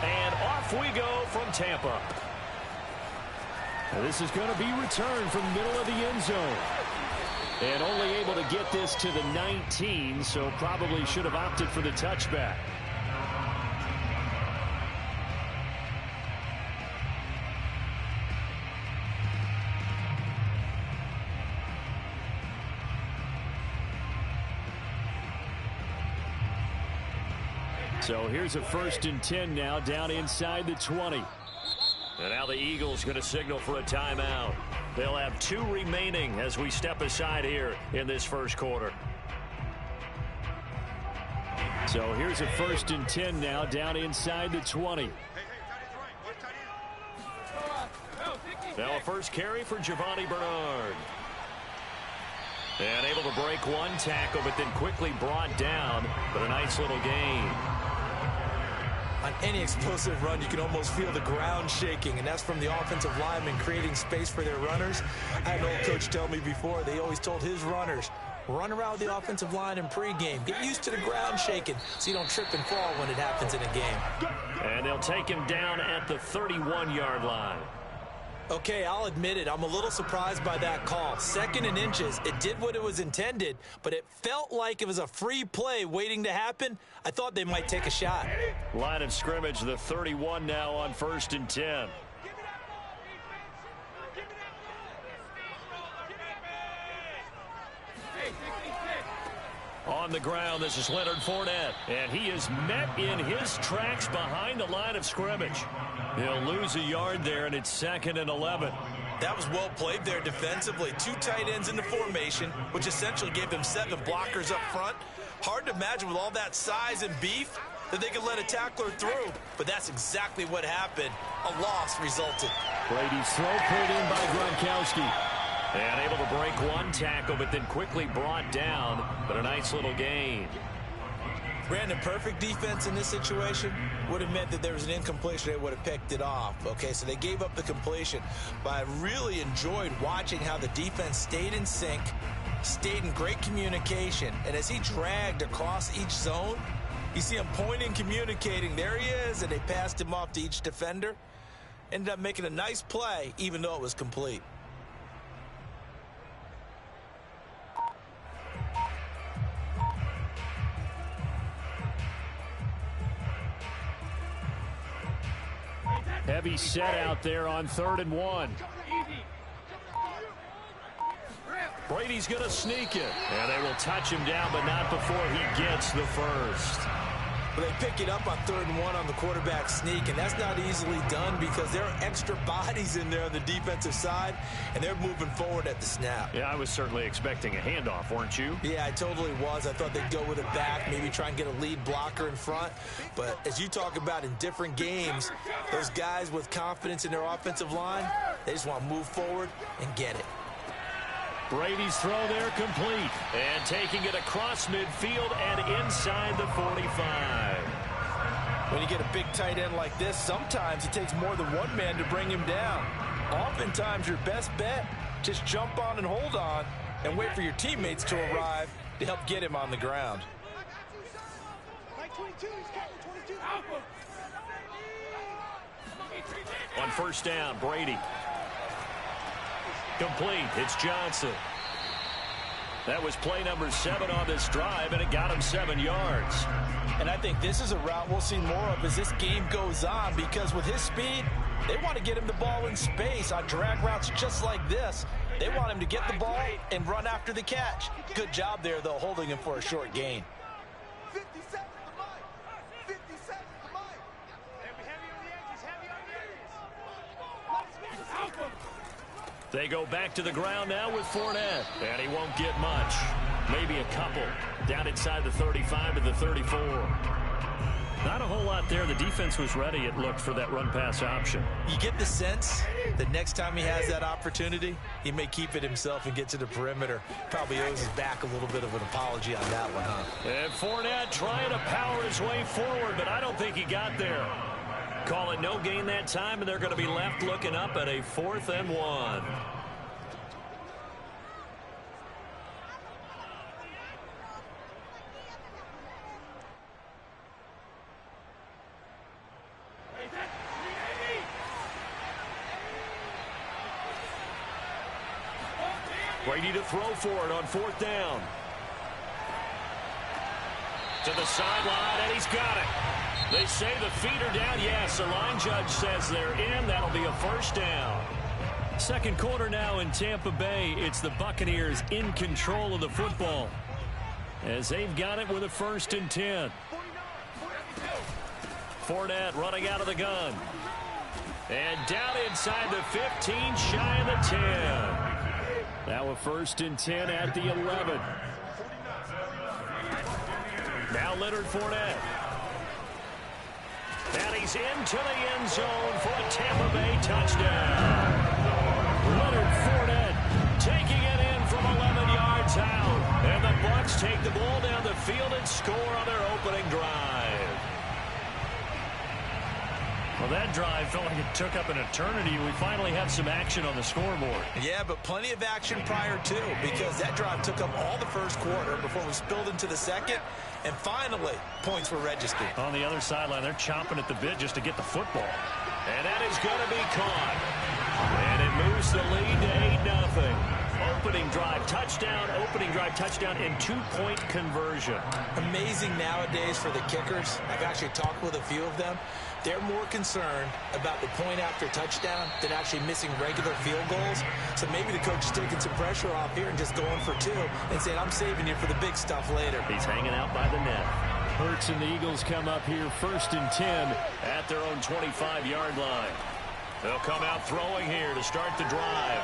And off we go from Tampa. This is going to be returned from the middle of the end zone. And only able to get this to the 19, so probably should have opted for the touchback. So here's a 1st and 10 now, down inside the 20. And now the Eagles going to signal for a timeout. They'll have 2 remaining as we step aside here in this first quarter. So here's a 1st and 10 now, down inside the 20. Now a first carry for Giovanni Bernard. And able to break one tackle, but then quickly brought down. But a nice little gain. On any explosive run, you can almost feel the ground shaking, and that's from the offensive linemen creating space for their runners. I had an old coach tell me before, they always told his runners, run around the offensive line in pregame. Get used to the ground shaking so you don't trip and fall when it happens in a game. And they'll take him down at the 31-yard line. Okay, I'll admit it. I'm a little surprised by that call. 2nd and inches. It did what it was intended, but it felt like it was a free play waiting to happen. I thought they might take a shot. Line of scrimmage, the 31 now on 1st and 10. On the ground, this is Leonard Fournette, and he is met in his tracks behind the line of scrimmage. He'll lose a yard there, and it's 2nd and 11. That was well played there defensively. 2 tight ends in the formation, which essentially gave them 7 blockers up front. Hard to imagine with all that size and beef that they could let a tackler through, but that's exactly what happened. A loss resulted. Brady's throw pulled in by Gronkowski. And able to break one tackle, but then quickly brought down, but a nice little gain. Brandon, perfect defense in this situation would have meant that there was an incompletion. They would have picked it off. Okay, so they gave up the completion. But I really enjoyed watching how the defense stayed in sync, stayed in great communication. And as he dragged across each zone, you see him pointing, communicating. There he is, and they passed him off to each defender. Ended up making a nice play, even though it was complete. Heavy set out there on 3rd and 1. Brady's going to sneak it. And they will touch him down, but not before he gets the first. Well, they pick it up on 3rd and 1 on the quarterback sneak, and that's not easily done because there are extra bodies in there on the defensive side, and they're moving forward at the snap. Yeah, I was certainly expecting a handoff, weren't you? Yeah, I totally was. I thought they'd go with it back, maybe try and get a lead blocker in front. But as you talk about in different games, those guys with confidence in their offensive line, they just want to move forward and get it. Brady's throw there complete. And taking it across midfield and inside the 45. When you get a big tight end like this, sometimes it takes more than one man to bring him down. Oftentimes, your best bet, just jump on and hold on and wait for your teammates to arrive to help get him on the ground. On 1st down, Brady. Complete. It's Johnson. That was play number 7 on this drive, and it got him 7 yards. And I think this is a route we'll see more of as this game goes on, because with his speed, they want to get him the ball in space on drag routes just like this. They want him to get the ball and run after the catch. Good job there, though, holding him for a short gain. They go back to the ground now with Fournette, and he won't get much. Maybe a couple. Down inside the 35 to the 34. Not a whole lot there. The defense was ready, it looked, for that run-pass option. You get the sense that next time he has that opportunity, he may keep it himself and get to the perimeter. Probably owes his back a little bit of an apology on that one, huh? And Fournette trying to power his way forward, but I don't think he got there. Call it no gain that time, and they're going to be left looking up at a 4th and 1. Brady to throw for it on 4th down. To the sideline, and he's got it. They say the feet are down. Yes, the line judge says they're in. That'll be a first down. Second quarter now in Tampa Bay. It's the Buccaneers in control of the football, as they've got it with a 1st and 10. Fournette running out of the gun. And down inside the 15, shy of the 10. Now a 1st and 10 at the 11. Now Leonard Fournette. And he's into the end zone for a Tampa Bay touchdown. Leonard Fournette taking it in from 11 yards out. And the Bucs take the ball down the field and score on their opening drive. Well, that drive felt like it took up an eternity. We finally have some action on the scoreboard. Yeah, but plenty of action prior to, because that drive took up all the first quarter before we spilled into the second, and finally, points were registered. On the other sideline, they're chomping at the bit just to get the football. And that is going to be caught. And it moves the lead to 8-0. Opening drive touchdown, and 2-point conversion. Amazing nowadays for the kickers. I've actually talked with a few of them. They're more concerned about the point after touchdown than actually missing regular field goals. So maybe the coach is taking some pressure off here and just going for 2 and saying, I'm saving you for the big stuff later. He's hanging out by the net. Hurts and the Eagles come up here 1st and 10 at their own 25-yard line. They'll come out throwing here to start the drive.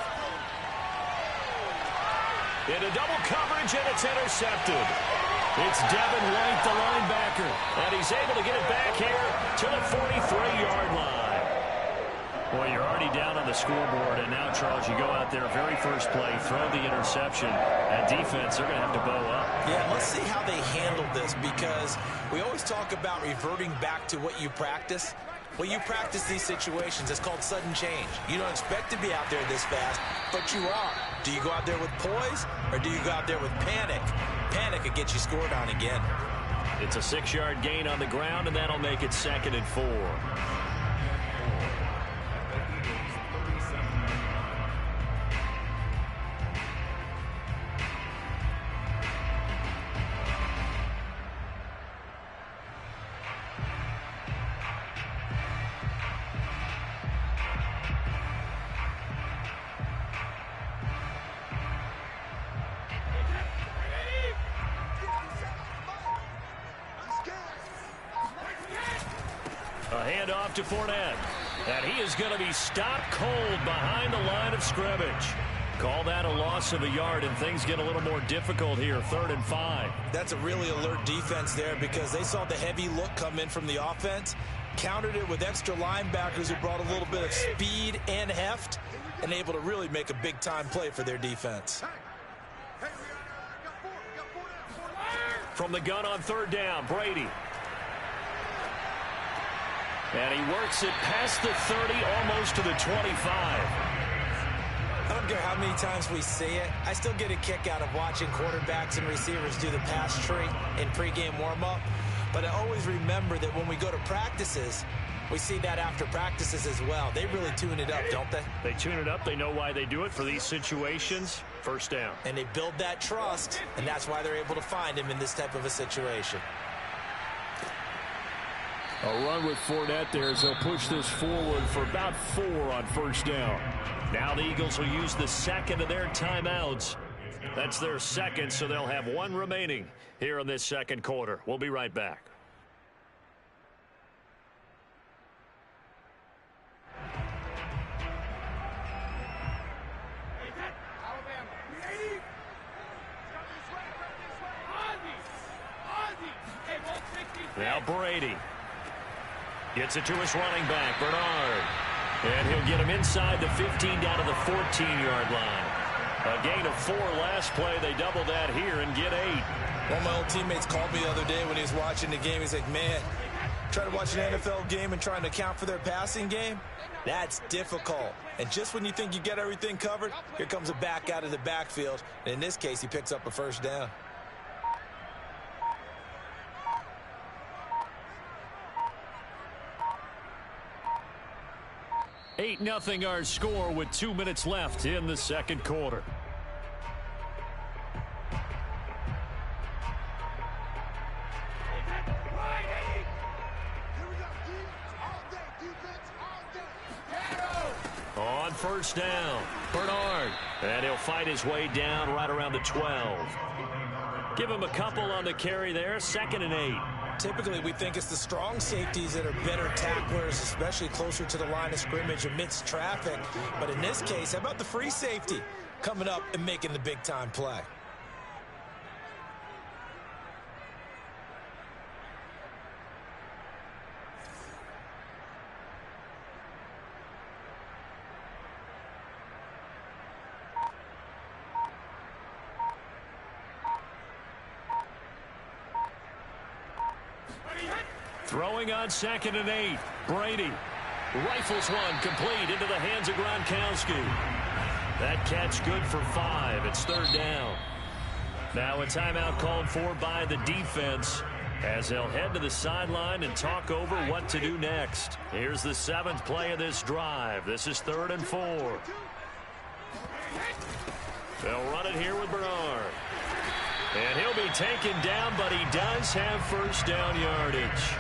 Into double coverage, and it's intercepted. It's Devin White, the linebacker, and he's able to get it back here to the 43-yard line. Well, you're already down on the scoreboard, and now, Charles, you go out there, very first play, throw the interception. At defense, they're going to have to bow up. Yeah, let's see how they handle this, because we always talk about reverting back to what you practice. Well, you practice these situations. It's called sudden change. You don't expect to be out there this fast, but you are. Do you go out there with poise, or do you go out there with panic? Panic could get you scored on again. It's a 6-yard gain on the ground, and that'll make it 2nd and 4. A handoff to Fournette. And he is going to be stopped cold behind the line of scrimmage. Call that a loss of a yard, and things get a little more difficult here, 3rd and 5. That's a really alert defense there, because they saw the heavy look come in from the offense, countered it with extra linebackers who brought a little bit of speed and heft, and able to really make a big-time play for their defense. From the gun on 3rd down, Brady. And he works it past the 30, almost to the 25. I don't care how many times we see it. I still get a kick out of watching quarterbacks and receivers do the pass tree in pregame warm-up. But I always remember that when we go to practices, we see that after practices as well. They really tune it up, don't they? They tune it up. They know why they do it for these situations. 1st down. And they build that trust, and that's why they're able to find him in this type of a situation. A run with Fournette there as they'll push this forward for about 4 on 1st down. Now the Eagles will use the 2nd of their timeouts. That's their 2nd, so they'll have 1 remaining here in this 2nd quarter. We'll be right back. Now Brady gets it to his running back, Bernard. And he'll get him inside the 15 down to the 14-yard line. A gain of 4 last play. They double that here and get 8. One of my old teammates called me the other day when he was watching the game. He's like, man, trying to watch an NFL game and trying to account for their passing game, that's difficult. And just when you think you get everything covered, here comes a back out of the backfield. And in this case, he picks up a 1st down. 8-0 our score with 2 minutes left in the 2nd quarter. first down. Bernard. And he'll fight his way down right around the 12. Give him a couple on the carry there. 2nd and 8. Typically, we think it's the strong safeties that are better tacklers, especially closer to the line of scrimmage amidst traffic. But in this case, how about the free safety coming up and making the big-time play? Throwing on 2nd and 8. Brady rifles one complete into the hands of Gronkowski. That catch good for 5. It's 3rd down. Now a timeout called for by the defense as they'll head to the sideline and talk over what to do next. Here's the 7th play of this drive. This is 3rd and 4. They'll run it here with Bernard. And he'll be taken down, but he does have first down yardage.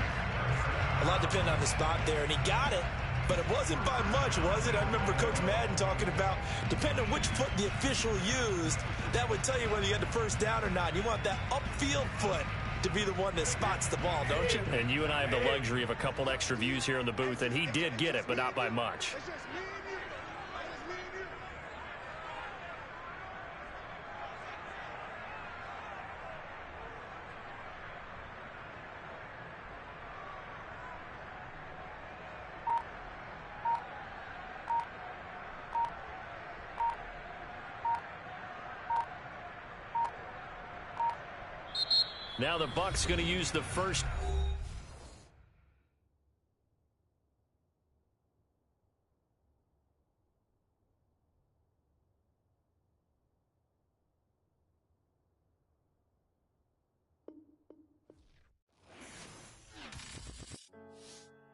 A lot depended on the spot there, and he got it, but it wasn't by much, was it? I remember Coach Madden talking about, depending on which foot the official used, that would tell you whether you had the first down or not. You want that upfield foot to be the one that spots the ball, don't you? And you and I have the luxury of a couple extra views here in the booth, and he did get it, but not by much. Now the Bucs going to use the first